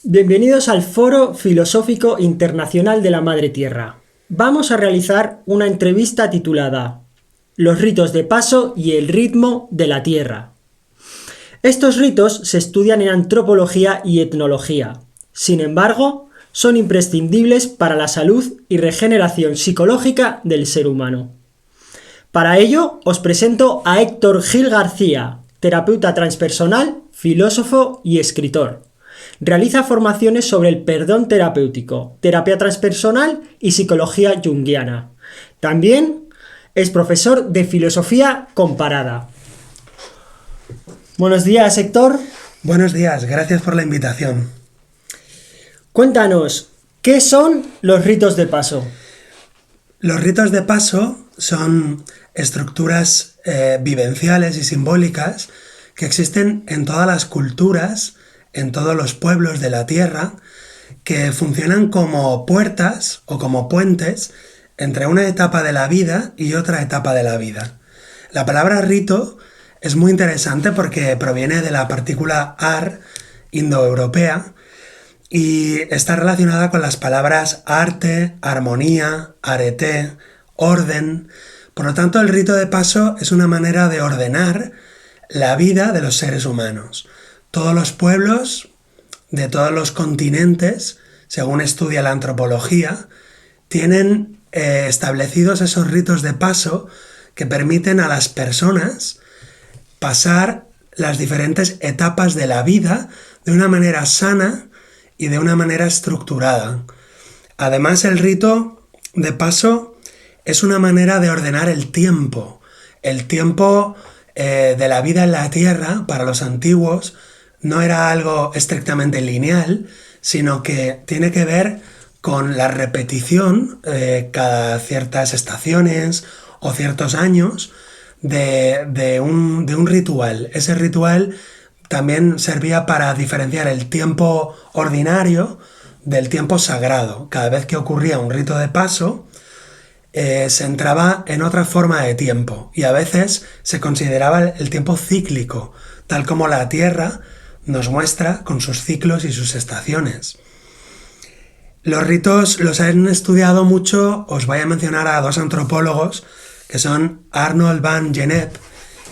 Bienvenidos al Foro Filosófico Internacional de la Madre Tierra. Vamos a realizar una entrevista titulada Los ritos de paso y el ritmo de la Tierra. Estos ritos se estudian en antropología y etnología. Sin embargo, son imprescindibles para la salud y regeneración psicológica del ser humano. Para ello, os presento a Héctor Gil García, terapeuta transpersonal, filósofo y escritor. Realiza formaciones sobre el perdón terapéutico, terapia transpersonal y psicología junguiana. También es profesor de filosofía comparada. Buenos días, Héctor. Buenos días, gracias por la invitación. Cuéntanos, ¿qué son los ritos de paso? Los ritos de paso son estructuras vivenciales y simbólicas que existen en todas las culturas, en todos los pueblos de la Tierra, que funcionan como puertas o como puentes entre una etapa de la vida y otra etapa de la vida. La palabra rito es muy interesante porque proviene de la partícula ar indoeuropea y está relacionada con las palabras arte, armonía, arete, orden. Por lo tanto, el rito de paso es una manera de ordenar la vida de los seres humanos. Todos los pueblos de todos los continentes, según estudia la antropología, tienen establecidos esos ritos de paso que permiten a las personas pasar las diferentes etapas de la vida de una manera sana y de una manera estructurada. Además, el rito de paso es una manera de ordenar el tiempo. El tiempo de la vida en la Tierra, para los antiguos, no era algo estrictamente lineal, sino que tiene que ver con la repetición cada ciertas estaciones o ciertos años de un ritual. Ese ritual también servía para diferenciar el tiempo ordinario del tiempo sagrado. Cada vez que ocurría un rito de paso, se entraba en otra forma de tiempo y a veces se consideraba el tiempo cíclico, tal como la Tierra nos muestra con sus ciclos y sus estaciones. Los ritos los han estudiado mucho, os voy a mencionar a dos antropólogos que son Arnold van Gennep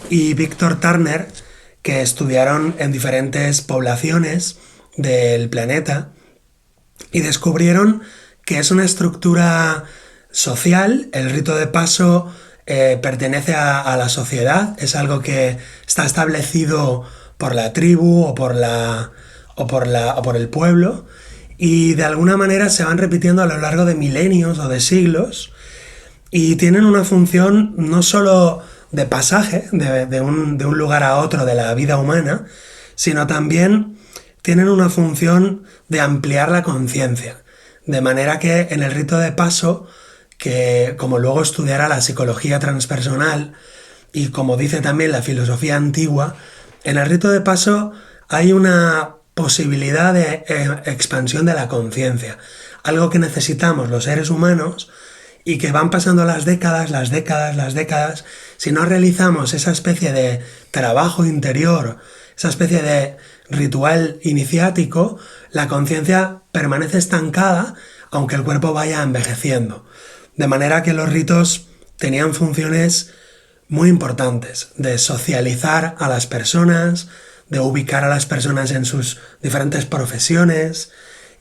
y Victor Turner, que estudiaron en diferentes poblaciones del planeta y descubrieron que es una estructura social. El rito de paso pertenece a la sociedad, es algo que está establecido por la tribu o por el pueblo, y de alguna manera se van repitiendo a lo largo de milenios o de siglos y tienen una función no solo de pasaje de un lugar a otro de la vida humana, sino también tienen una función de ampliar la conciencia, de manera que en el rito de paso, que como luego estudiará la psicología transpersonal y como dice también la filosofía antigua, en el rito de paso hay una posibilidad de expansión de la conciencia, algo que necesitamos los seres humanos y que van pasando las décadas, si no realizamos esa especie de trabajo interior, esa especie de ritual iniciático, la conciencia permanece estancada aunque el cuerpo vaya envejeciendo. De manera que los ritos tenían funciones muy importantes de socializar a las personas, de ubicar a las personas en sus diferentes profesiones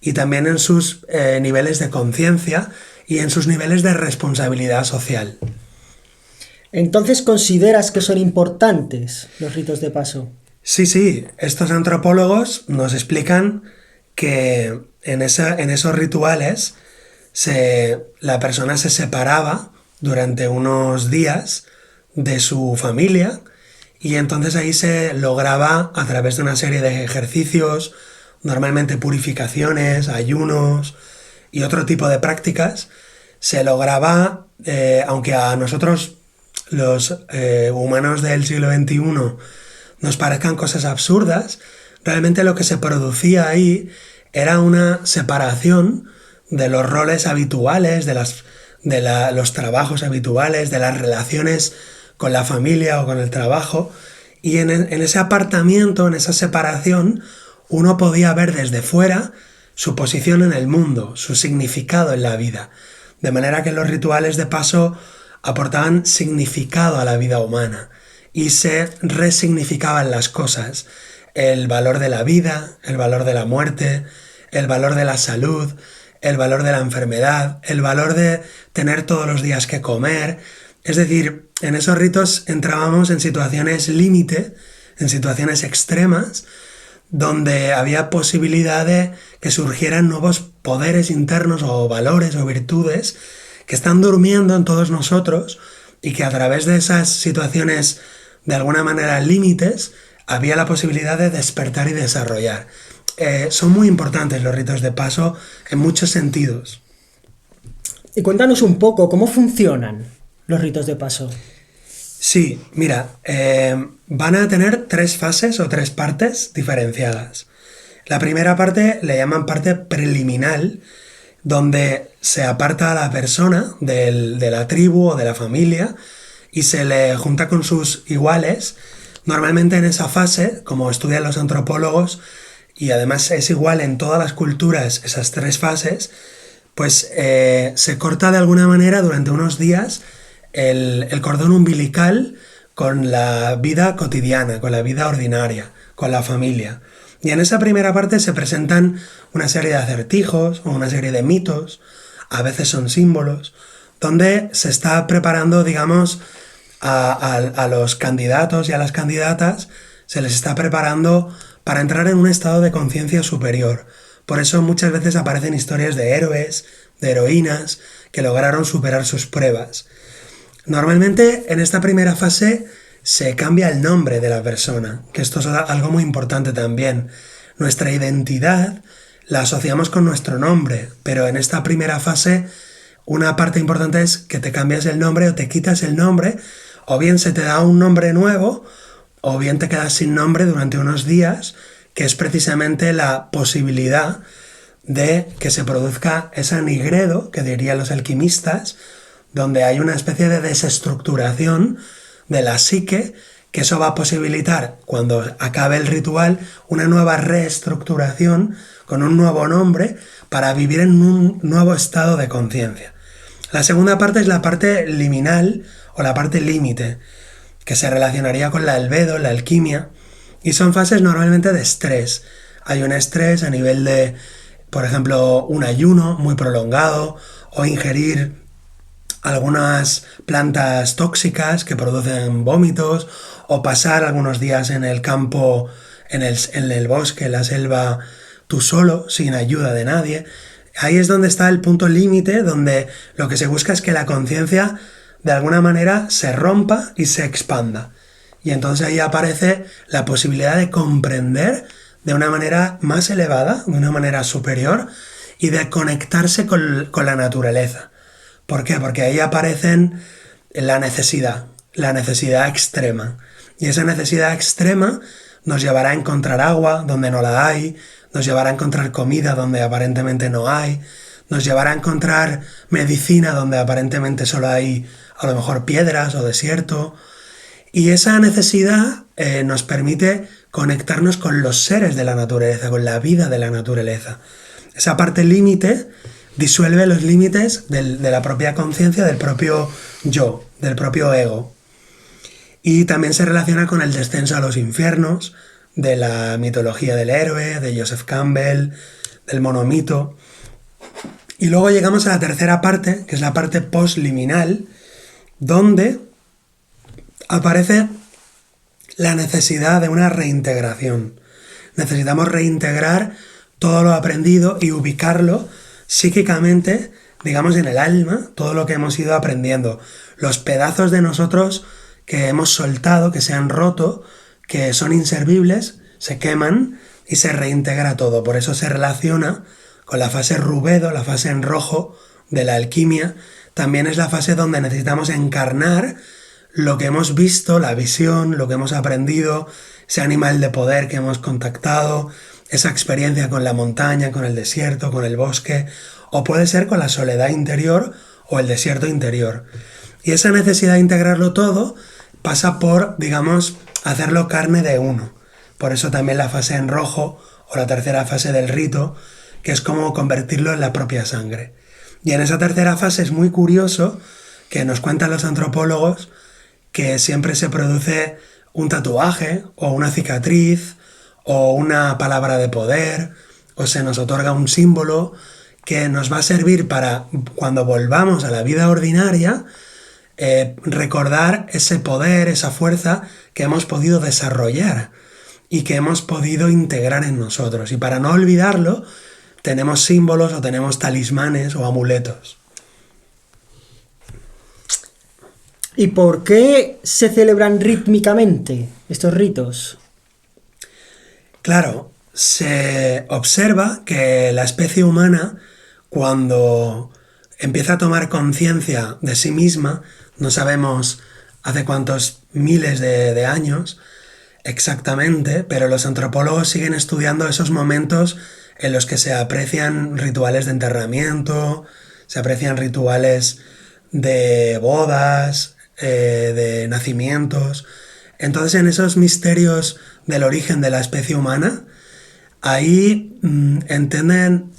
y también en sus niveles de conciencia y en sus niveles de responsabilidad social. Entonces, ¿consideras que son importantes los ritos de paso? Sí, estos antropólogos nos explican que en esos rituales la persona se separaba durante unos días de su familia y entonces ahí se lograba, a través de una serie de ejercicios, normalmente purificaciones, ayunos y otro tipo de prácticas, se lograba, aunque a nosotros los humanos del siglo XXI nos parezcan cosas absurdas, realmente lo que se producía ahí era una separación de los roles habituales, de los trabajos habituales, de las relaciones con la familia o con el trabajo, y en ese apartamiento, en esa separación, uno podía ver desde fuera su posición en el mundo, su significado en la vida. De manera que los rituales de paso aportaban significado a la vida humana y se resignificaban las cosas. El valor de la vida, el valor de la muerte, el valor de la salud, el valor de la enfermedad, el valor de tener todos los días que comer. Es decir, en esos ritos entrábamos en situaciones límite, en situaciones extremas, donde había posibilidad de que surgieran nuevos poderes internos o valores o virtudes que están durmiendo en todos nosotros y que a través de esas situaciones de alguna manera límites había la posibilidad de despertar y desarrollar. Son muy importantes los ritos de paso en muchos sentidos. Y cuéntanos un poco cómo funcionan los ritos de paso. Sí, mira, van a tener 3 fases o 3 partes diferenciadas. La primera parte le llaman parte preliminar, donde se aparta a la persona de la tribu o de la familia y se le junta con sus iguales. Normalmente en esa fase, como estudian los antropólogos, y además es igual en todas las culturas esas 3 fases, pues se corta de alguna manera durante unos días el cordón umbilical con la vida cotidiana, con la vida ordinaria, con la familia. Y en esa primera parte se presentan una serie de acertijos o una serie de mitos, a veces son símbolos, donde se está preparando, digamos, a los candidatos y a las candidatas, se les está preparando para entrar en un estado de conciencia superior. Por eso muchas veces aparecen historias de héroes, de heroínas, que lograron superar sus pruebas. Normalmente en esta primera fase se cambia el nombre de la persona, que esto es algo muy importante también. Nuestra identidad la asociamos con nuestro nombre, pero en esta primera fase una parte importante es que te cambias el nombre o te quitas el nombre, o bien se te da un nombre nuevo, o bien te quedas sin nombre durante unos días, que es precisamente la posibilidad de que se produzca esa nigredo, que dirían los alquimistas, donde hay una especie de desestructuración de la psique, que eso va a posibilitar, cuando acabe el ritual, una nueva reestructuración con un nuevo nombre para vivir en un nuevo estado de conciencia. La segunda parte es la parte liminal o la parte límite, que se relacionaría con la albedo, la alquimia, y son fases normalmente de estrés. Hay un estrés a nivel de, por ejemplo, un ayuno muy prolongado o ingerir algunas plantas tóxicas que producen vómitos o pasar algunos días en el campo, en el bosque, en la selva, tú solo, sin ayuda de nadie. Ahí es donde está el punto límite, donde lo que se busca es que la conciencia de alguna manera se rompa y se expanda. Y entonces ahí aparece la posibilidad de comprender de una manera más elevada, de una manera superior, y de conectarse con la naturaleza. ¿Por qué? Porque ahí aparecen la necesidad extrema. Y esa necesidad extrema nos llevará a encontrar agua donde no la hay, nos llevará a encontrar comida donde aparentemente no hay, nos llevará a encontrar medicina donde aparentemente solo hay a lo mejor piedras o desierto. Y esa necesidad nos permite conectarnos con los seres de la naturaleza, con la vida de la naturaleza. Esa parte límite disuelve los límites de la propia conciencia, del propio yo, del propio ego. Y también se relaciona con el descenso a los infiernos, de la mitología del héroe, de Joseph Campbell, del monomito. Y luego llegamos a la tercera parte, que es la parte postliminal, donde aparece la necesidad de una reintegración. Necesitamos reintegrar todo lo aprendido y ubicarlo psíquicamente, digamos, en el alma, todo lo que hemos ido aprendiendo. Los pedazos de nosotros que hemos soltado, que se han roto, que son inservibles, se queman y se reintegra todo. Por eso se relaciona con la fase rubedo, la fase en rojo de la alquimia. También es la fase donde necesitamos encarnar lo que hemos visto, la visión, lo que hemos aprendido, ese animal de poder que hemos contactado, esa experiencia con la montaña, con el desierto, con el bosque, o puede ser con la soledad interior o el desierto interior. Y esa necesidad de integrarlo todo pasa por, digamos, hacerlo carne de uno. Por eso también la fase en rojo o la tercera fase del rito, que es como convertirlo en la propia sangre. Y en esa tercera fase es muy curioso que nos cuentan los antropólogos que siempre se produce un tatuaje o una cicatriz o una palabra de poder o se nos otorga un símbolo que nos va a servir para, cuando volvamos a la vida ordinaria, recordar ese poder, esa fuerza que hemos podido desarrollar y que hemos podido integrar en nosotros. Y para no olvidarlo, tenemos símbolos o tenemos talismanes o amuletos. ¿Y por qué se celebran rítmicamente estos ritos? Claro, se observa que la especie humana, cuando empieza a tomar conciencia de sí misma, no sabemos hace cuántos miles de años exactamente, pero los antropólogos siguen estudiando esos momentos en los que se aprecian rituales de enterramiento, se aprecian rituales de bodas, de nacimientos. Entonces, en esos misterios del origen de la especie humana, ahí entienden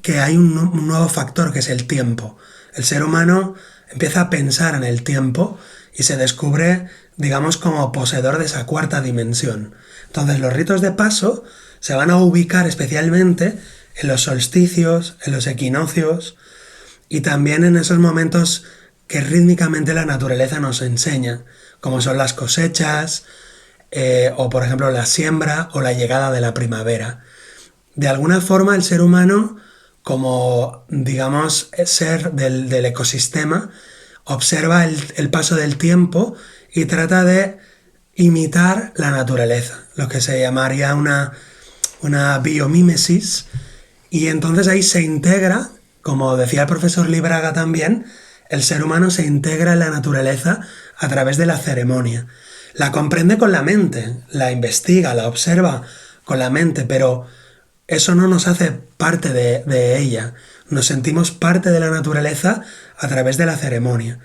que hay un nuevo factor, que es el tiempo. El ser humano empieza a pensar en el tiempo y se descubre, digamos, como poseedor de esa cuarta dimensión. Entonces, los ritos de paso se van a ubicar especialmente en los solsticios, en los equinoccios y también en esos momentos que rítmicamente la naturaleza nos enseña, como son las cosechas, o por ejemplo la siembra o la llegada de la primavera. De alguna forma el ser humano, como digamos ser del ecosistema, observa el paso del tiempo y trata de imitar la naturaleza, lo que se llamaría una biomímesis, y entonces ahí se integra, como decía el profesor Libraga también, el ser humano se integra en la naturaleza a través de la ceremonia. La comprende con la mente, la investiga, la observa con la mente, pero eso no nos hace parte de ella. Nos sentimos parte de la naturaleza a través de la ceremonia.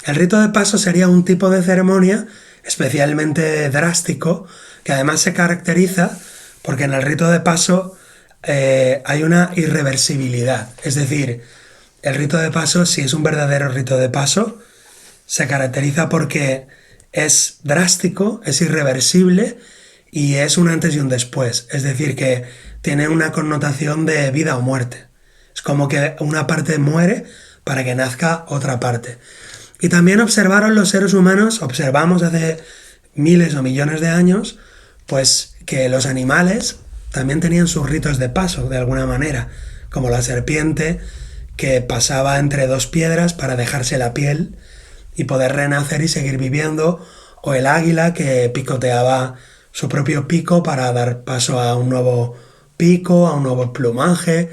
El rito de paso sería un tipo de ceremonia especialmente drástico, que además se caracteriza porque en el rito de paso hay una irreversibilidad. Es decir, el rito de paso, si es un verdadero rito de paso, se caracteriza porque es drástico, es irreversible y es un antes y un después. Es decir, que tiene una connotación de vida o muerte. Es como que una parte muere para que nazca otra parte. Y también observaron los seres humanos, observamos hace miles o millones de años, pues que los animales también tenían sus ritos de paso, de alguna manera, como la serpiente, que pasaba entre dos piedras para dejarse la piel y poder renacer y seguir viviendo, o el águila que picoteaba su propio pico para dar paso a un nuevo pico, a un nuevo plumaje.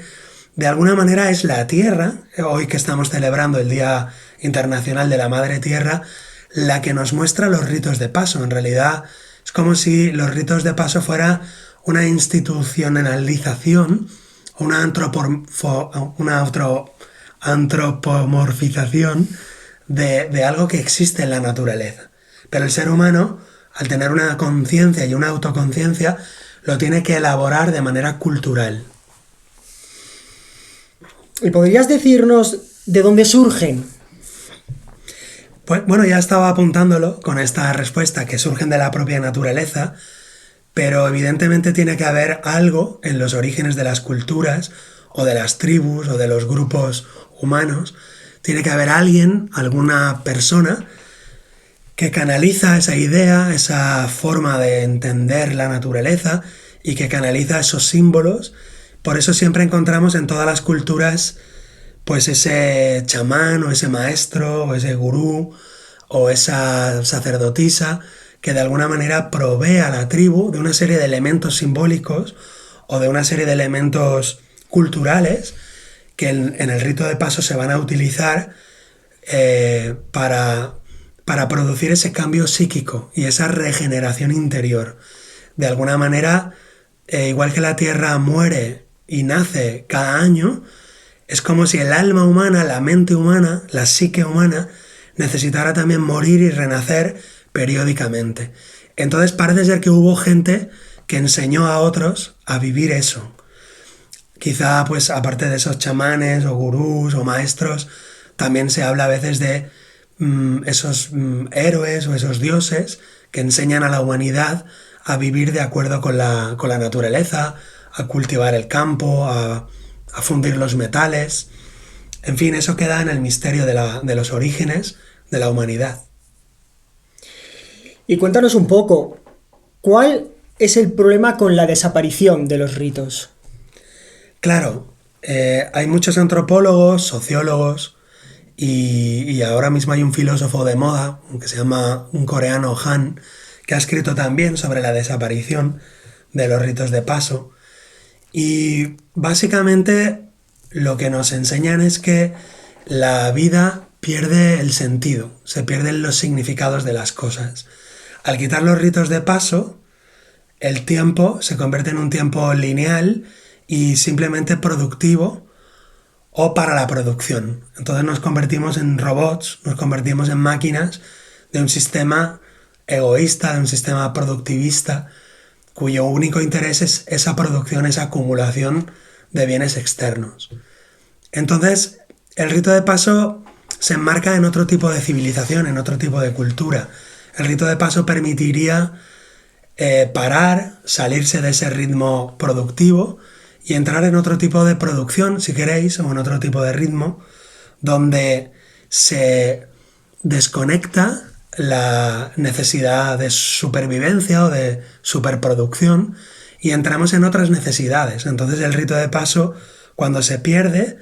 De alguna manera es la Tierra, hoy que estamos celebrando el Día Internacional de la Madre Tierra, la que nos muestra los ritos de paso. En realidad es como si los ritos de paso fuera una institucionalización, una antropomorfización de algo que existe en la naturaleza. Pero el ser humano, al tener una conciencia y una autoconciencia, lo tiene que elaborar de manera cultural. ¿Y podrías decirnos de dónde surgen? Pues bueno, ya estaba apuntándolo con esta respuesta, que surgen de la propia naturaleza, pero evidentemente tiene que haber algo en los orígenes de las culturas, o de las tribus, o de los grupos humanos. Tiene que haber alguien, alguna persona, que canaliza esa idea, esa forma de entender la naturaleza y que canaliza esos símbolos. Por eso siempre encontramos en todas las culturas pues ese chamán o ese maestro o ese gurú o esa sacerdotisa que de alguna manera provee a la tribu de una serie de elementos simbólicos o de una serie de elementos culturales que en el rito de paso se van a utilizar para producir ese cambio psíquico y esa regeneración interior. De alguna manera, igual que la Tierra muere y nace cada año, es como si el alma humana, la mente humana, la psique humana, necesitara también morir y renacer periódicamente. Entonces parece ser que hubo gente que enseñó a otros a vivir eso. Quizá, pues, aparte de esos chamanes o gurús o maestros, también se habla a veces de esos héroes o esos dioses que enseñan a la humanidad a vivir de acuerdo con la naturaleza, a cultivar el campo, a fundir los metales. En fin, eso queda en el misterio de los orígenes de la humanidad. Y cuéntanos un poco, ¿cuál es el problema con la desaparición de los ritos? Claro, hay muchos antropólogos, sociólogos y ahora mismo hay un filósofo de moda que se llama un coreano Han, que ha escrito también sobre la desaparición de los ritos de paso. Y básicamente lo que nos enseñan es que la vida pierde el sentido, se pierden los significados de las cosas. Al quitar los ritos de paso, el tiempo se convierte en un tiempo lineal y simplemente productivo o para la producción. Entonces nos convertimos en robots, nos convertimos en máquinas de un sistema egoísta, de un sistema productivista, cuyo único interés es esa producción, esa acumulación de bienes externos. Entonces, el rito de paso se enmarca en otro tipo de civilización, en otro tipo de cultura. El rito de paso permitiría parar, salirse de ese ritmo productivo y entrar en otro tipo de producción, si queréis, o en otro tipo de ritmo, donde se desconecta la necesidad de supervivencia o de superproducción y entramos en otras necesidades. Entonces el rito de paso, cuando se pierde,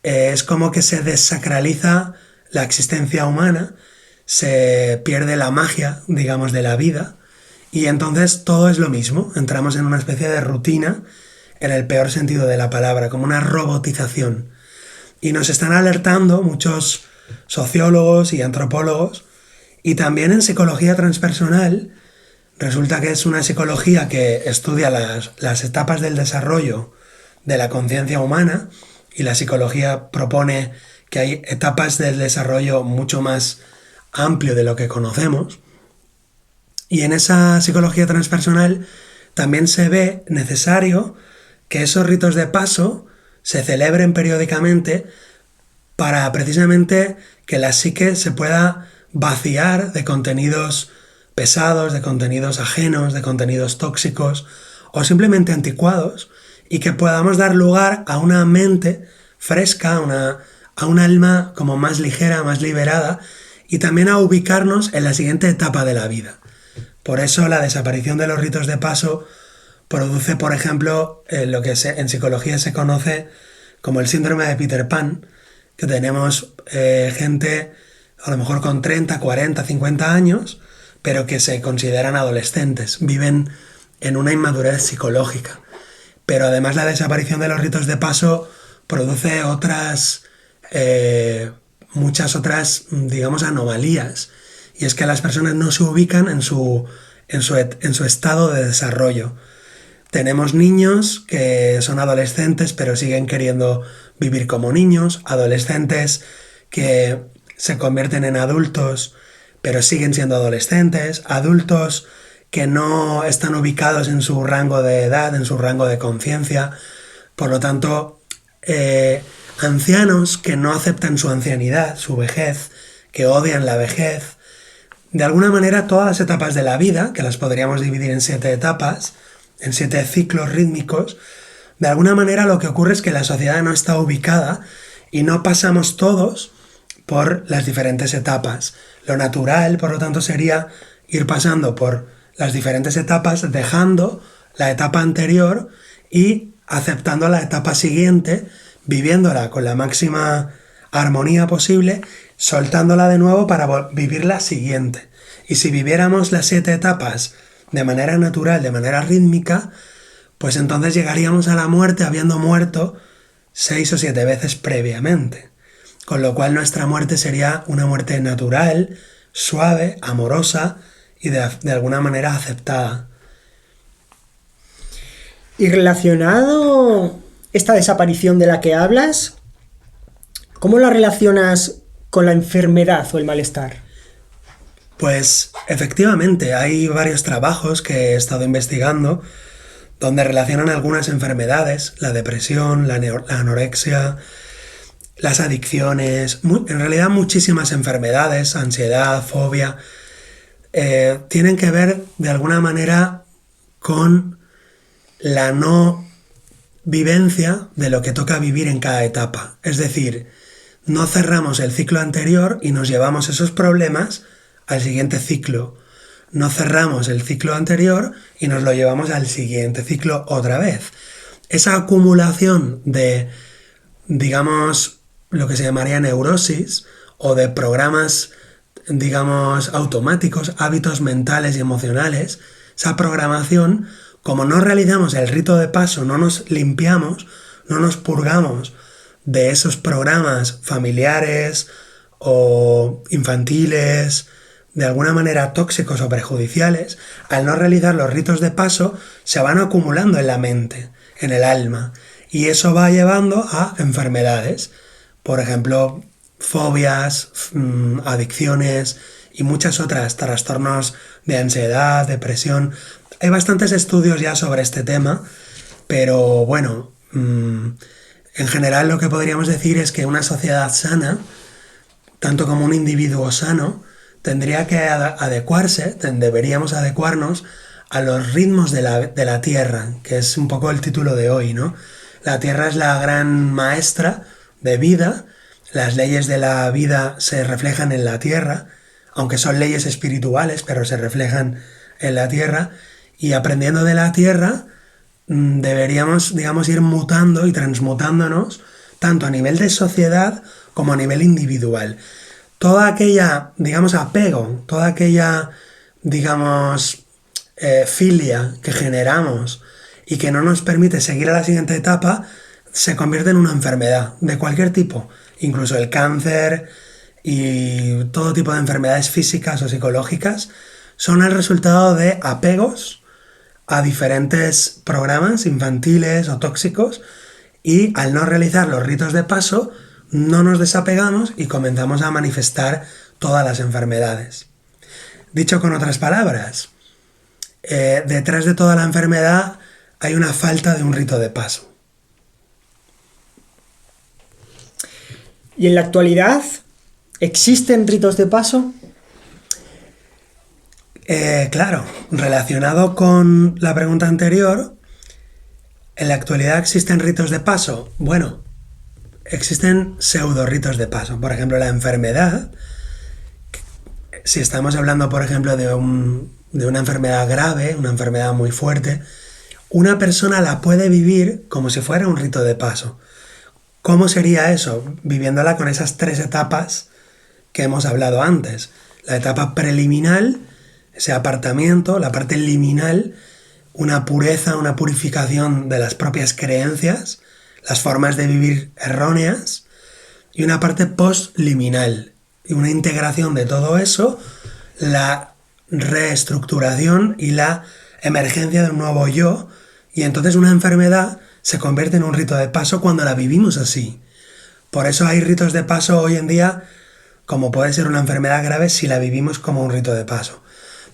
es como que se desacraliza la existencia humana, se pierde la magia, digamos, de la vida, y entonces todo es lo mismo, entramos en una especie de rutina, en el peor sentido de la palabra, como una robotización. Y nos están alertando muchos sociólogos y antropólogos, y también en psicología transpersonal, resulta que es una psicología que estudia las etapas del desarrollo de la conciencia humana, y la psicología propone que hay etapas del desarrollo mucho más amplio de lo que conocemos. Y en esa psicología transpersonal también se ve necesario que esos ritos de paso se celebren periódicamente para precisamente que la psique se pueda vaciar de contenidos pesados, de contenidos ajenos, de contenidos tóxicos o simplemente anticuados, y que podamos dar lugar a una mente fresca, a un alma como más ligera, más liberada, y también a ubicarnos en la siguiente etapa de la vida. Por eso la desaparición de los ritos de paso produce, por ejemplo, lo que en psicología se conoce como el síndrome de Peter Pan, que tenemos gente a lo mejor con 30, 40, 50 años, pero que se consideran adolescentes, viven en una inmadurez psicológica. Pero además la desaparición de los ritos de paso produce muchas otras, digamos, anomalías. Y es que las personas no se ubican en su estado de desarrollo. Tenemos niños que son adolescentes pero siguen queriendo vivir como niños, adolescentes que se convierten en adultos pero siguen siendo adolescentes, adultos que no están ubicados en su rango de edad, en su rango de conciencia, por lo tanto, ancianos que no aceptan su ancianidad, su vejez, que odian la vejez. De alguna manera, todas las etapas de la vida, que las podríamos dividir en 7 etapas, en 7 ciclos rítmicos, de alguna manera lo que ocurre es que la sociedad no está ubicada y no pasamos todos por las diferentes etapas. Lo natural, por lo tanto, sería ir pasando por las diferentes etapas, dejando la etapa anterior y aceptando la etapa siguiente, viviéndola con la máxima armonía posible, soltándola de nuevo para vivir la siguiente. Y si viviéramos las 7 etapas de manera natural, de manera rítmica, pues entonces llegaríamos a la muerte habiendo muerto 6 o 7 veces previamente. Con lo cual nuestra muerte sería una muerte natural, suave, amorosa y de alguna manera aceptada. Y relacionado esta desaparición de la que hablas, ¿cómo la relacionas con la enfermedad o el malestar? Pues efectivamente, hay varios trabajos que he estado investigando donde relacionan algunas enfermedades, la depresión, la anorexia, las adicciones, en realidad muchísimas enfermedades, ansiedad, fobia, tienen que ver de alguna manera con la no vivencia de lo que toca vivir en cada etapa. Es decir, no cerramos el ciclo anterior y nos llevamos esos problemas al siguiente ciclo. No cerramos el ciclo anterior y nos lo llevamos al siguiente ciclo otra vez. Esa acumulación de, digamos, lo que se llamaría neurosis o de programas, digamos, automáticos, hábitos mentales y emocionales, esa programación, como no realizamos el rito de paso, no nos limpiamos, no nos purgamos de esos programas familiares o infantiles, de alguna manera tóxicos o perjudiciales, al no realizar los ritos de paso, se van acumulando en la mente, en el alma, y eso va llevando a enfermedades, por ejemplo, fobias, adicciones y muchas otras, trastornos de ansiedad, depresión. Hay bastantes estudios ya sobre este tema, pero bueno, en general lo que podríamos decir es que una sociedad sana, tanto como un individuo sano, tendría que adecuarse, deberíamos adecuarnos a los ritmos de la Tierra, que es un poco el título de hoy, ¿no? La Tierra es la gran maestra de vida, las leyes de la vida se reflejan en la Tierra, aunque son leyes espirituales, pero se reflejan en la Tierra, y aprendiendo de la Tierra deberíamos, digamos, ir mutando y transmutándonos tanto a nivel de sociedad como a nivel individual. Toda aquella, digamos, apego, toda aquella, digamos, filia que generamos y que no nos permite seguir a la siguiente etapa, se convierte en una enfermedad de cualquier tipo, incluso el cáncer y todo tipo de enfermedades físicas o psicológicas, son el resultado de apegos a diferentes programas infantiles o tóxicos, y al no realizar los ritos de paso no nos desapegamos y comenzamos a manifestar todas las enfermedades. Dicho con otras palabras, detrás de toda la enfermedad hay una falta de un rito de paso. ¿Y en la actualidad existen ritos de paso? Claro, relacionado con la pregunta anterior, ¿en la actualidad existen ritos de paso? Bueno, existen pseudo ritos de paso. Por ejemplo, la enfermedad, si estamos hablando, por ejemplo, de una enfermedad grave, una enfermedad muy fuerte, una persona la puede vivir como si fuera un rito de paso. ¿Cómo sería eso? Viviéndola con esas 3 etapas que hemos hablado antes. La etapa preliminar, ese apartamiento, la parte liminal, una pureza, una purificación de las propias creencias, las formas de vivir erróneas, y una parte postliminal, y una integración de todo eso, la reestructuración y la emergencia de un nuevo yo, y entonces una enfermedad se convierte en un rito de paso cuando la vivimos así. Por eso hay ritos de paso hoy en día, como puede ser una enfermedad grave si la vivimos como un rito de paso.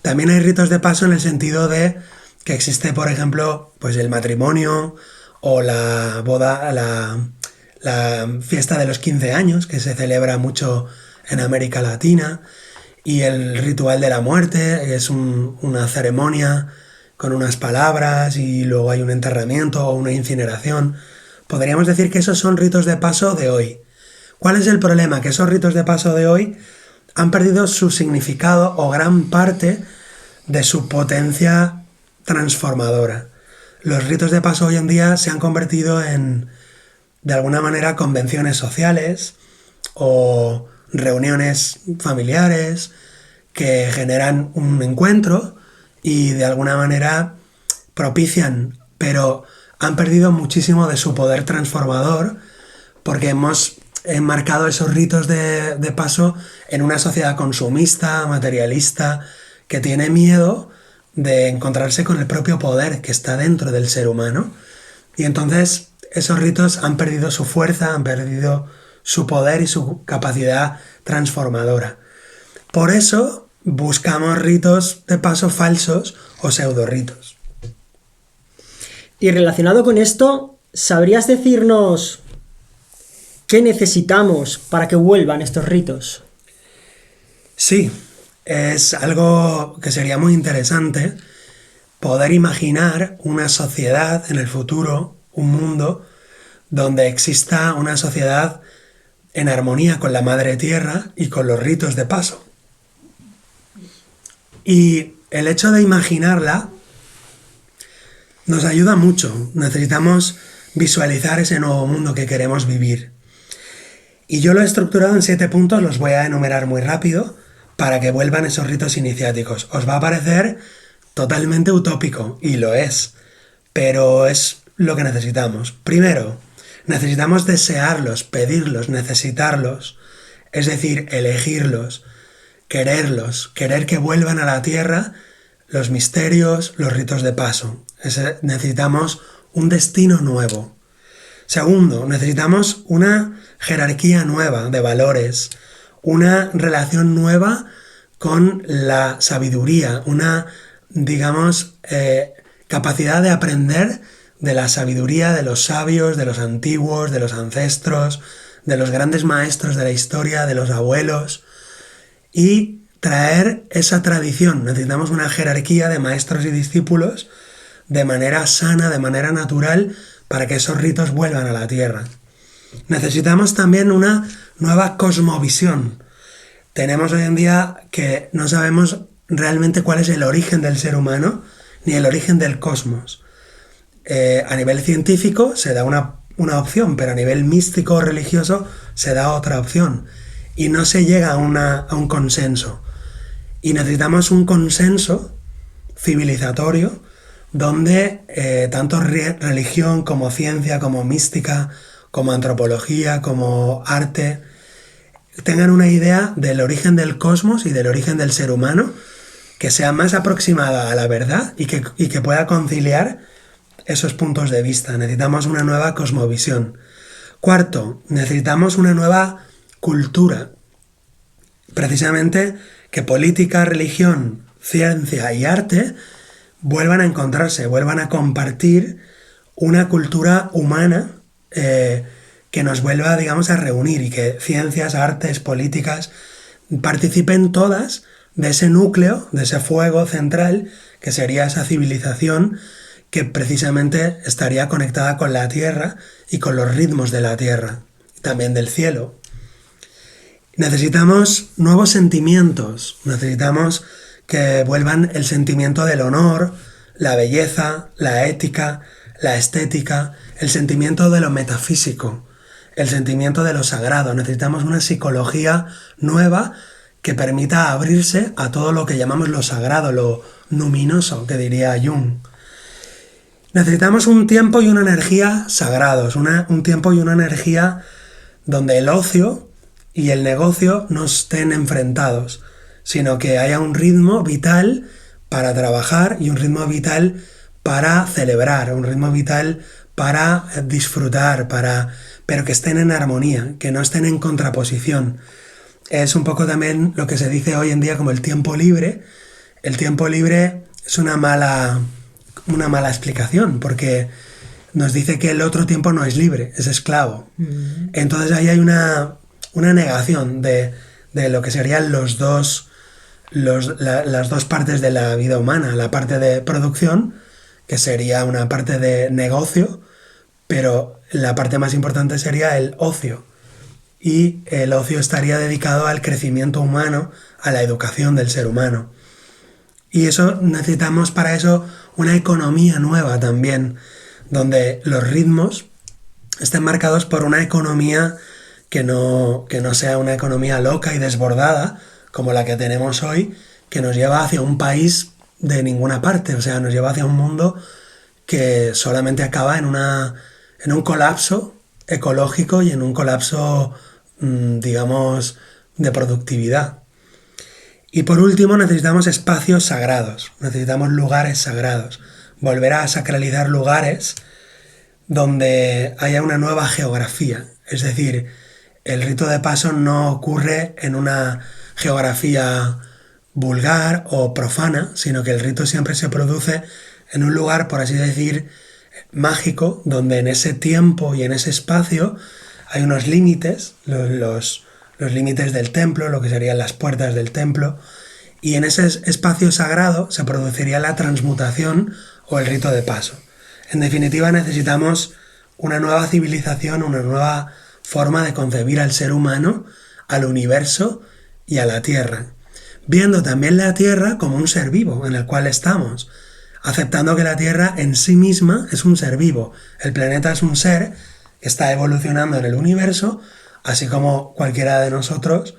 También hay ritos de paso en el sentido de que existe, por ejemplo, pues el matrimonio o la boda, la fiesta de los 15 años, que se celebra mucho en América Latina, y el ritual de la muerte, que es una ceremonia con unas palabras y luego hay un enterramiento o una incineración. Podríamos decir que esos son ritos de paso de hoy. ¿Cuál es el problema? Que esos ritos de paso de hoy han perdido su significado o gran parte de su potencia transformadora. Los ritos de paso hoy en día se han convertido en, de alguna manera, convenciones sociales o reuniones familiares que generan un encuentro y de alguna manera propician, pero han perdido muchísimo de su poder transformador porque hemos enmarcado esos ritos de paso en una sociedad consumista, materialista, que tiene miedo de encontrarse con el propio poder que está dentro del ser humano. Y entonces esos ritos han perdido su fuerza, han perdido su poder y su capacidad transformadora. Por eso buscamos ritos de paso falsos o pseudorritos. Y relacionado con esto, ¿sabrías decirnos qué necesitamos para que vuelvan estos ritos? Sí, es algo que sería muy interesante poder imaginar una sociedad en el futuro, un mundo donde exista una sociedad en armonía con la madre tierra y con los ritos de paso. Y el hecho de imaginarla nos ayuda mucho. Necesitamos visualizar ese nuevo mundo que queremos vivir. Y yo lo he estructurado en 7 puntos, los voy a enumerar muy rápido para que vuelvan esos ritos iniciáticos. Os va a parecer totalmente utópico, y lo es, pero es lo que necesitamos. Primero, necesitamos desearlos, pedirlos, necesitarlos, es decir, elegirlos, quererlos, querer que vuelvan a la tierra los misterios, los ritos de paso. Necesitamos un destino nuevo. Segundo, necesitamos una jerarquía nueva de valores, una relación nueva con la sabiduría, una, digamos, capacidad de aprender de la sabiduría de los sabios, de los antiguos, de los ancestros, de los grandes maestros de la historia, de los abuelos, y traer esa tradición. Necesitamos una jerarquía de maestros y discípulos de manera sana, de manera natural, para que esos ritos vuelvan a la tierra. Necesitamos también una nueva cosmovisión. Tenemos hoy en día que no sabemos realmente cuál es el origen del ser humano, ni el origen del cosmos. A nivel científico se da una opción, pero a nivel místico o religioso se da otra opción. Y no se llega a un consenso. Y necesitamos un consenso civilizatorio donde tanto religión como ciencia, como mística, como antropología, como arte, tengan una idea del origen del cosmos y del origen del ser humano que sea más aproximada a la verdad y que pueda conciliar esos puntos de vista. Necesitamos una nueva cosmovisión. Cuarto, necesitamos una nueva cultura. Precisamente que política, religión, ciencia y arte vuelvan a encontrarse, vuelvan a compartir una cultura humana que nos vuelva, digamos, a reunir, y que ciencias, artes, políticas participen todas de ese núcleo, de ese fuego central que sería esa civilización que precisamente estaría conectada con la tierra y con los ritmos de la tierra, también del cielo. Necesitamos nuevos sentimientos, necesitamos que vuelvan el sentimiento del honor, la belleza, la ética, la estética, el sentimiento de lo metafísico, el sentimiento de lo sagrado. Necesitamos una psicología nueva que permita abrirse a todo lo que llamamos lo sagrado, lo luminoso, que diría Jung. Necesitamos un tiempo y una energía sagrados, un tiempo y una energía donde el ocio y el negocio no estén enfrentados, sino que haya un ritmo vital para trabajar y un ritmo vital para celebrar, un ritmo vital para disfrutar, pero que estén en armonía, que no estén en contraposición. Es un poco también lo que se dice hoy en día como el tiempo libre. El tiempo libre es una mala explicación, porque nos dice que el otro tiempo no es libre, es esclavo. Entonces ahí hay una negación de lo que serían las dos partes de la vida humana, la parte de producción, que sería una parte de negocio, pero la parte más importante sería el ocio. Y el ocio estaría dedicado al crecimiento humano, a la educación del ser humano. Y eso necesitamos para eso una economía nueva también, donde los ritmos estén marcados por una economía que no sea una economía loca y desbordada como la que tenemos hoy, que nos lleva hacia un país de ninguna parte, o sea, nos lleva hacia un mundo que solamente acaba en un colapso ecológico y en un colapso, digamos, de productividad. Y por último, necesitamos espacios sagrados, necesitamos lugares sagrados, volver a sacralizar lugares donde haya una nueva geografía. Es decir, el rito de paso no ocurre en una geografía vulgar o profana, sino que el rito siempre se produce en un lugar, por así decir, mágico, donde en ese tiempo y en ese espacio hay unos límites, los límites del templo, lo que serían las puertas del templo, y en ese espacio sagrado se produciría la transmutación o el rito de paso. En definitiva, necesitamos una nueva civilización, una nueva forma de concebir al ser humano, al universo y a la Tierra, viendo también la Tierra como un ser vivo en el cual estamos, aceptando que la Tierra en sí misma es un ser vivo. El planeta es un ser que está evolucionando en el universo, así como cualquiera de nosotros,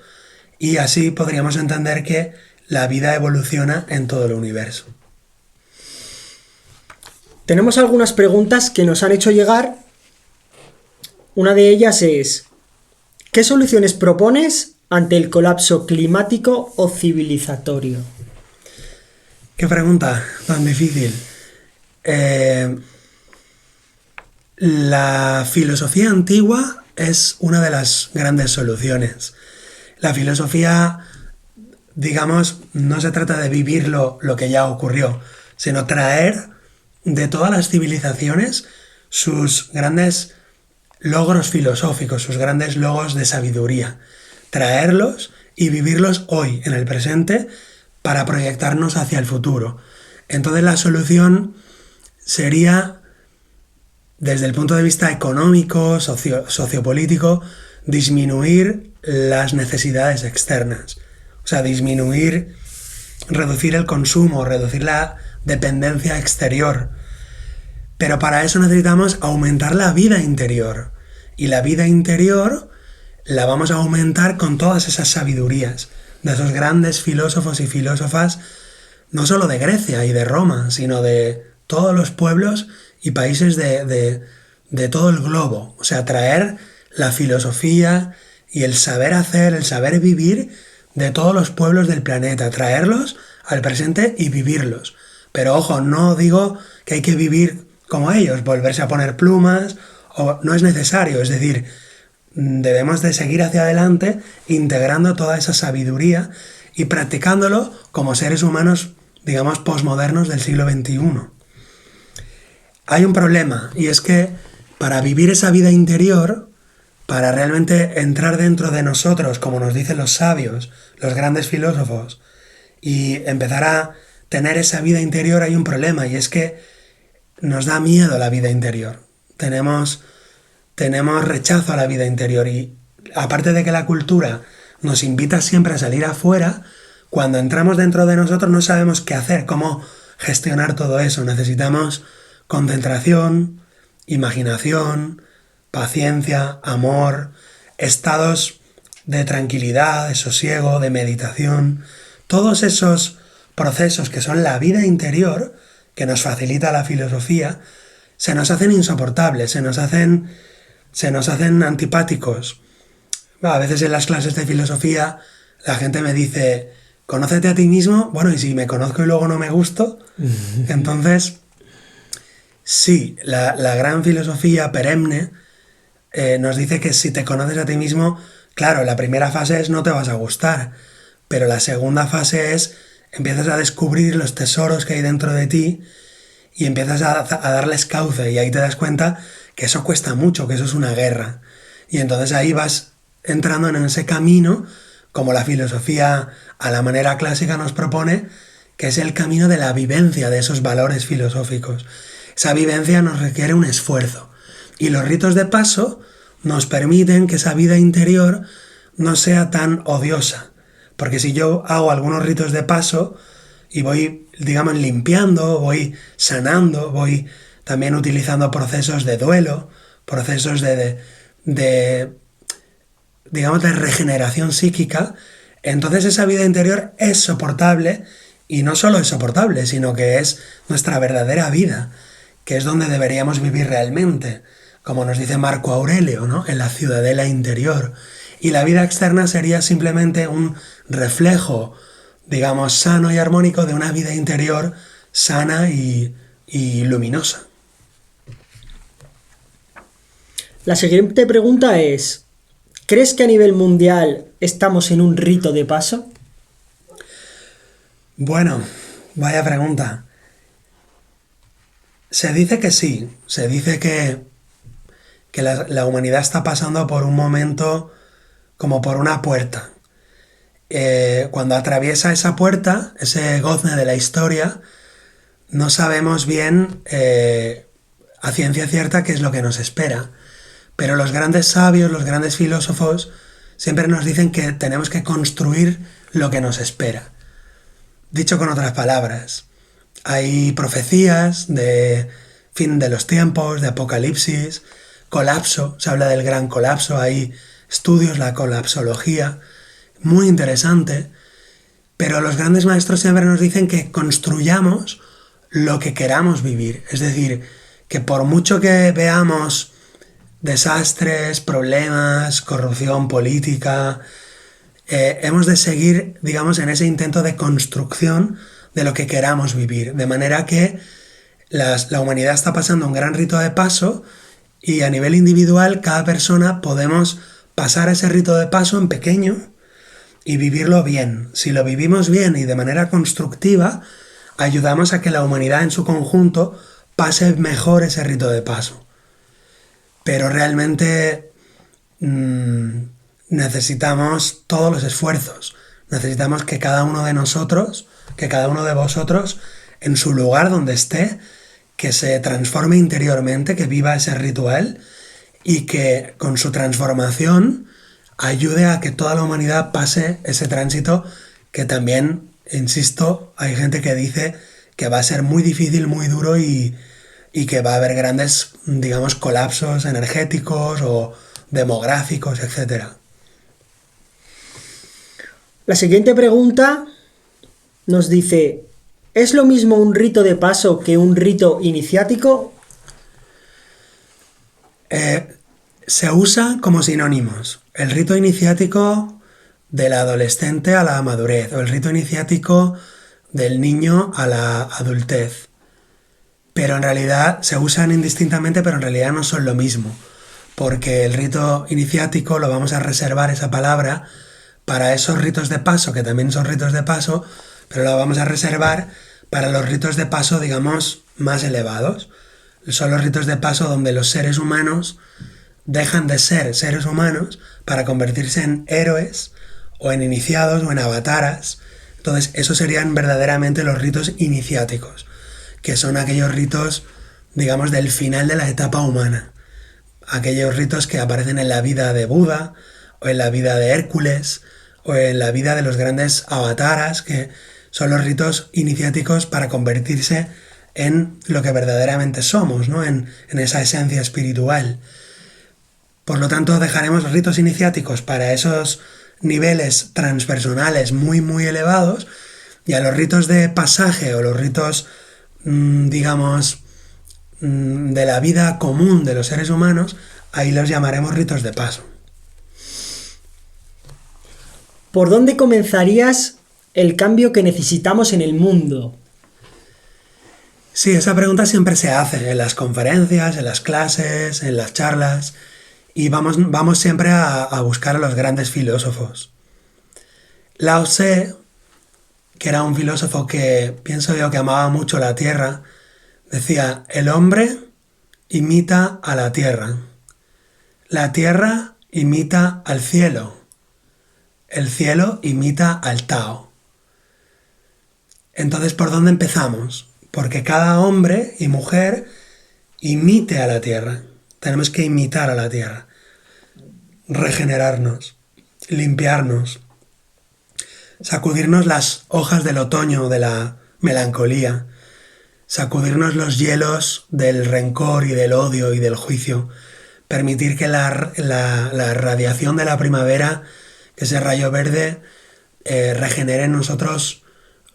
y así podríamos entender que la vida evoluciona en todo el universo. Tenemos algunas preguntas que nos han hecho llegar. Una de ellas es: ¿qué soluciones propones ante el colapso climático o civilizatorio? ¿Qué pregunta tan difícil? La filosofía antigua es una de las grandes soluciones. La filosofía, digamos, no se trata de vivir lo que ya ocurrió, sino traer de todas las civilizaciones sus grandes logros filosóficos, sus grandes logros de sabiduría, traerlos y vivirlos hoy, en el presente, para proyectarnos hacia el futuro. Entonces la solución sería, desde el punto de vista económico, sociopolítico, disminuir las necesidades externas. O sea, reducir el consumo, reducir la dependencia exterior. Pero para eso necesitamos aumentar la vida interior. Y la vida interior la vamos a aumentar con todas esas sabidurías de esos grandes filósofos y filósofas, no solo de Grecia y de Roma, sino de todos los pueblos y países de todo el globo. O sea, traer la filosofía y el saber hacer, el saber vivir de todos los pueblos del planeta, traerlos al presente y vivirlos. Pero ojo, no digo que hay que vivir como ellos, volverse a poner plumas, o no es necesario, es decir, debemos de seguir hacia adelante integrando toda esa sabiduría y practicándolo como seres humanos, digamos, posmodernos del siglo XXI. Hay un problema, y es que para vivir esa vida interior, para realmente entrar dentro de nosotros, como nos dicen los sabios, los grandes filósofos, y empezar a tener esa vida interior, hay un problema, y es que nos da miedo la vida interior. Tenemos rechazo a la vida interior, y aparte de que la cultura nos invita siempre a salir afuera, cuando entramos dentro de nosotros no sabemos qué hacer, cómo gestionar todo eso. Necesitamos concentración, imaginación, paciencia, amor, estados de tranquilidad, de sosiego, de meditación. Todos esos procesos que son la vida interior, que nos facilita la filosofía, se nos hacen insoportables, se nos hacen antipáticos. A veces en las clases de filosofía la gente me dice: ¿conócete a ti mismo? Bueno, y si me conozco y luego no me gusto. Entonces, sí, la gran filosofía perenne nos dice que si te conoces a ti mismo, claro, la primera fase es no te vas a gustar, pero la segunda fase es empiezas a descubrir los tesoros que hay dentro de ti y empiezas a darles cauce, y ahí te das cuenta que eso cuesta mucho, que eso es una guerra. Y entonces ahí vas entrando en ese camino, como la filosofía a la manera clásica nos propone, que es el camino de la vivencia de esos valores filosóficos. Esa vivencia nos requiere un esfuerzo. Y los ritos de paso nos permiten que esa vida interior no sea tan odiosa. Porque si yo hago algunos ritos de paso y voy, digamos, limpiando, voy sanando, voy también utilizando procesos de duelo, procesos digamos, de regeneración psíquica, entonces esa vida interior es soportable, y no solo es soportable, sino que es nuestra verdadera vida, que es donde deberíamos vivir realmente, como nos dice Marco Aurelio, ¿no? En la ciudadela interior. Y la vida externa sería simplemente un reflejo, digamos, sano y armónico de una vida interior sana y luminosa. La siguiente pregunta es: ¿crees que a nivel mundial estamos en un rito de paso? Bueno, vaya pregunta. Se dice que sí, se dice que la humanidad está pasando por un momento como por una puerta. Cuando atraviesa esa puerta, ese gozne de la historia, no sabemos bien a ciencia cierta qué es lo que nos espera. Pero los grandes sabios, los grandes filósofos, siempre nos dicen que tenemos que construir lo que nos espera. Dicho con otras palabras, hay profecías de fin de los tiempos, de apocalipsis, colapso, se habla del gran colapso, hay estudios, la colapsología, muy interesante, pero los grandes maestros siempre nos dicen que construyamos lo que queramos vivir, es decir, que por mucho que veamos desastres, problemas, corrupción política, hemos de seguir, digamos, en ese intento de construcción de lo que queramos vivir, de manera que la humanidad está pasando un gran rito de paso y a nivel individual cada persona podemos pasar ese rito de paso en pequeño y vivirlo bien. Si lo vivimos bien y de manera constructiva, ayudamos a que la humanidad en su conjunto pase mejor ese rito de paso. Pero realmente necesitamos todos los esfuerzos. Necesitamos que cada uno de nosotros, que cada uno de vosotros, en su lugar donde esté, que se transforme interiormente, que viva ese ritual y que con su transformación ayude a que toda la humanidad pase ese tránsito que también, insisto, hay gente que dice que va a ser muy difícil, muy duro y que va a haber grandes, digamos, colapsos energéticos o demográficos, etc. La siguiente pregunta nos dice, ¿es lo mismo un rito de paso que un rito iniciático? Se usa como sinónimos. El rito iniciático del adolescente a la madurez o el rito iniciático del niño a la adultez. Pero en realidad se usan indistintamente, pero en realidad no son lo mismo. Porque el rito iniciático lo vamos a reservar esa palabra para esos ritos de paso, que también son ritos de paso, pero lo vamos a reservar para los ritos de paso, digamos, más elevados. Son los ritos de paso donde los seres humanos dejan de ser seres humanos para convertirse en héroes o en iniciados o en avataras. Entonces, esos serían verdaderamente los ritos iniciáticos, que son aquellos ritos, digamos, del final de la etapa humana. Aquellos ritos que aparecen en la vida de Buda, o en la vida de Hércules, o en la vida de los grandes avataras, que son los ritos iniciáticos para convertirse en lo que verdaderamente somos, ¿no? En esa esencia espiritual. Por lo tanto, dejaremos ritos iniciáticos para esos niveles transpersonales muy, muy elevados, y a los ritos de pasaje o los ritos, digamos, de la vida común de los seres humanos, ahí los llamaremos ritos de paso. ¿Por dónde comenzarías el cambio que necesitamos en el mundo? Sí, esa pregunta siempre se hace en las conferencias, en las clases, en las charlas, y vamos siempre a buscar a los grandes filósofos. Lao Tse, que era un filósofo que pienso yo que amaba mucho la tierra, decía, el hombre imita a la tierra imita al cielo, el cielo imita al Tao. Entonces, ¿por dónde empezamos? Porque cada hombre y mujer imite a la tierra. Tenemos que imitar a la tierra, regenerarnos, limpiarnos, sacudirnos las hojas del otoño de la melancolía, sacudirnos los hielos del rencor y del odio y del juicio, permitir que la radiación de la primavera, que ese rayo verde, regenere en nosotros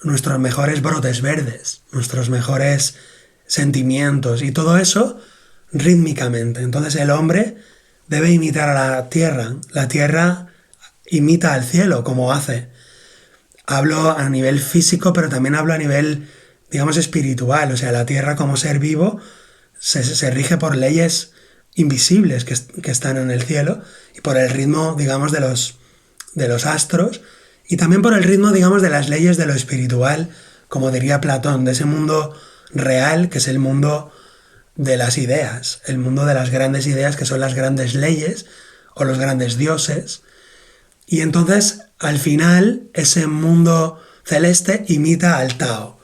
nuestros mejores brotes verdes, nuestros mejores sentimientos, y todo eso rítmicamente. Entonces el hombre debe imitar a la tierra imita al cielo, como hace. Hablo a nivel físico, pero también hablo a nivel, digamos, espiritual. O sea, la tierra como ser vivo se rige por leyes invisibles que están en el cielo y por el ritmo, digamos, de los astros, y también por el ritmo, digamos, de las leyes de lo espiritual, como diría Platón, de ese mundo real que es el mundo de las ideas, el mundo de las grandes ideas que son las grandes leyes o los grandes dioses. Y entonces, al final, ese mundo celeste imita al Tao.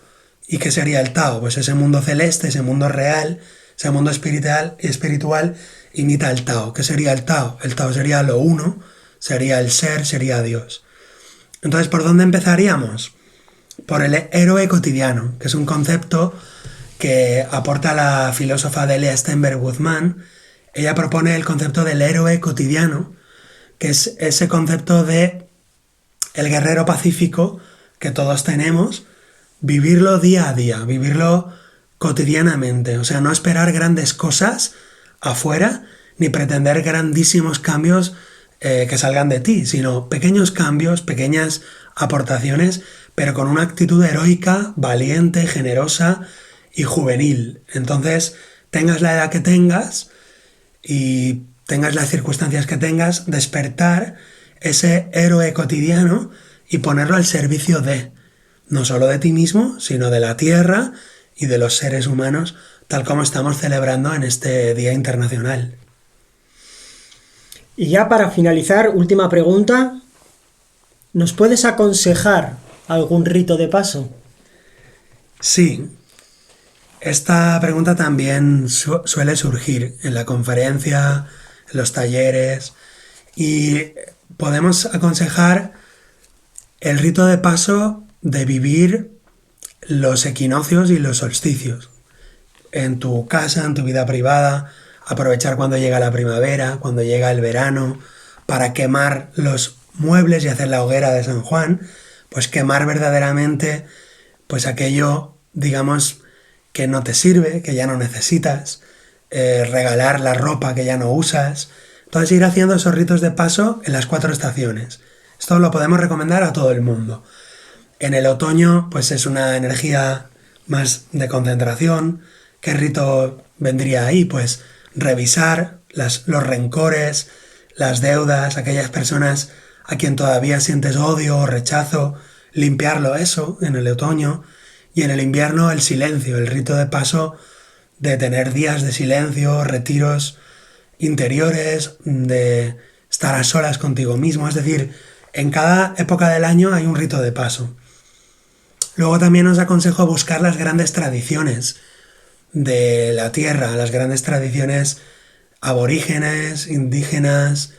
¿Y qué sería el Tao? Pues ese mundo celeste, ese mundo real, ese mundo espiritual imita al Tao. ¿Qué sería el Tao? El Tao sería lo uno, sería el ser, sería Dios. Entonces, ¿por dónde empezaríamos? Por el héroe cotidiano, que es un concepto que aporta la filósofa Delia Stenberg Guzmán. Ella propone el concepto del héroe cotidiano, que es ese concepto de el guerrero pacífico que todos tenemos, vivirlo día a día, vivirlo cotidianamente, o sea, no esperar grandes cosas afuera, ni pretender grandísimos cambios que salgan de ti, sino pequeños cambios, pequeñas aportaciones, pero con una actitud heroica, valiente, generosa y juvenil. Entonces, tengas la edad que tengas y tengas las circunstancias que tengas, despertar ese héroe cotidiano y ponerlo al servicio de, no solo de ti mismo, sino de la tierra y de los seres humanos, tal como estamos celebrando en este Día Internacional. Y ya para finalizar, última pregunta. ¿Nos puedes aconsejar algún rito de paso? Sí, esta pregunta también suele surgir en la conferencia, en los talleres, y podemos aconsejar el rito de paso de vivir los equinoccios y los solsticios. En tu casa, en tu vida privada, aprovechar cuando llega la primavera, cuando llega el verano, para quemar los muebles y hacer la hoguera de San Juan, pues quemar verdaderamente pues aquello, digamos, que no te sirve, que ya no necesitas, regalar la ropa que ya no usas. Entonces ir haciendo esos ritos de paso en las 4 estaciones. Esto lo podemos recomendar a todo el mundo. En el otoño pues es una energía más de concentración. ¿Qué rito vendría ahí? Pues revisar los rencores, las deudas, aquellas personas a quien todavía sientes odio o rechazo, limpiarlo eso en el otoño. Y en el invierno el silencio, el rito de paso de tener días de silencio, retiros interiores, de estar a solas contigo mismo. Es decir, en cada época del año hay un rito de paso. Luego también os aconsejo buscar las grandes tradiciones de la tierra, las grandes tradiciones aborígenes, indígenas,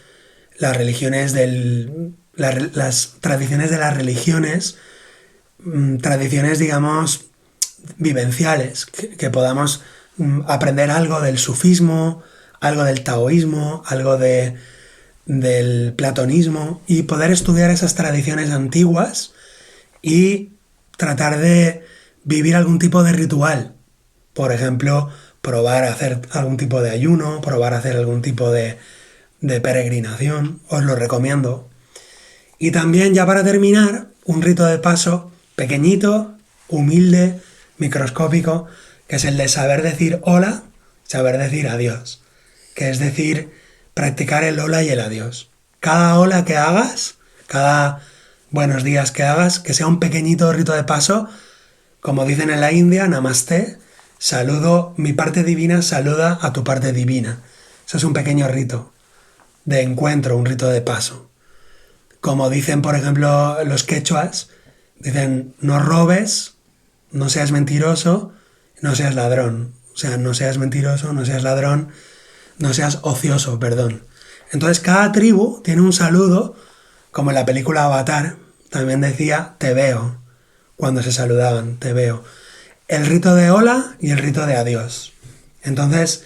las tradiciones de las religiones, tradiciones, digamos, vivenciales, que podamos aprender algo del sufismo, algo del taoísmo, algo del platonismo, y poder estudiar esas tradiciones antiguas y tratar de vivir algún tipo de ritual. Por ejemplo, probar a hacer algún tipo de ayuno, probar a hacer algún tipo de peregrinación, os lo recomiendo. Y también, ya para terminar, un rito de paso pequeñito, humilde, microscópico, que es el de saber decir hola, saber decir adiós, que es decir, practicar el hola y el adiós. Cada hola que hagas, cada buenos días que hagas, que sea un pequeñito rito de paso, como dicen en la India, namaste, saludo, mi parte divina saluda a tu parte divina. Eso es un pequeño rito de encuentro, un rito de paso. Como dicen, por ejemplo, los quechuas, dicen, no robes, no seas mentiroso, no seas ladrón. O sea, no seas mentiroso, no seas ladrón, no seas ocioso, perdón. Entonces cada tribu tiene un saludo, como en la película Avatar, también decía, te veo, cuando se saludaban, te veo. El rito de hola y el rito de adiós. Entonces,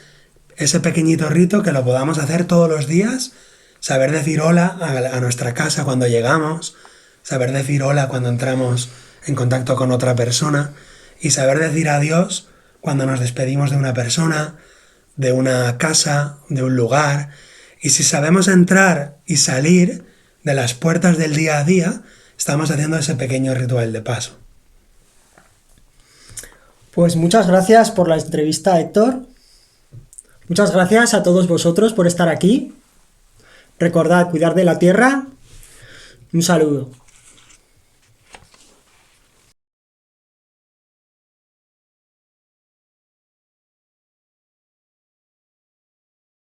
ese pequeñito rito que lo podamos hacer todos los días, saber decir hola a nuestra casa cuando llegamos, saber decir hola cuando entramos en contacto con otra persona y saber decir adiós cuando nos despedimos de una persona, de una casa, de un lugar. Y si sabemos entrar y salir de las puertas del día a día, estamos haciendo ese pequeño ritual de paso. Pues muchas gracias por la entrevista, Héctor. Muchas gracias a todos vosotros por estar aquí. Recordad cuidar de la tierra. Un saludo.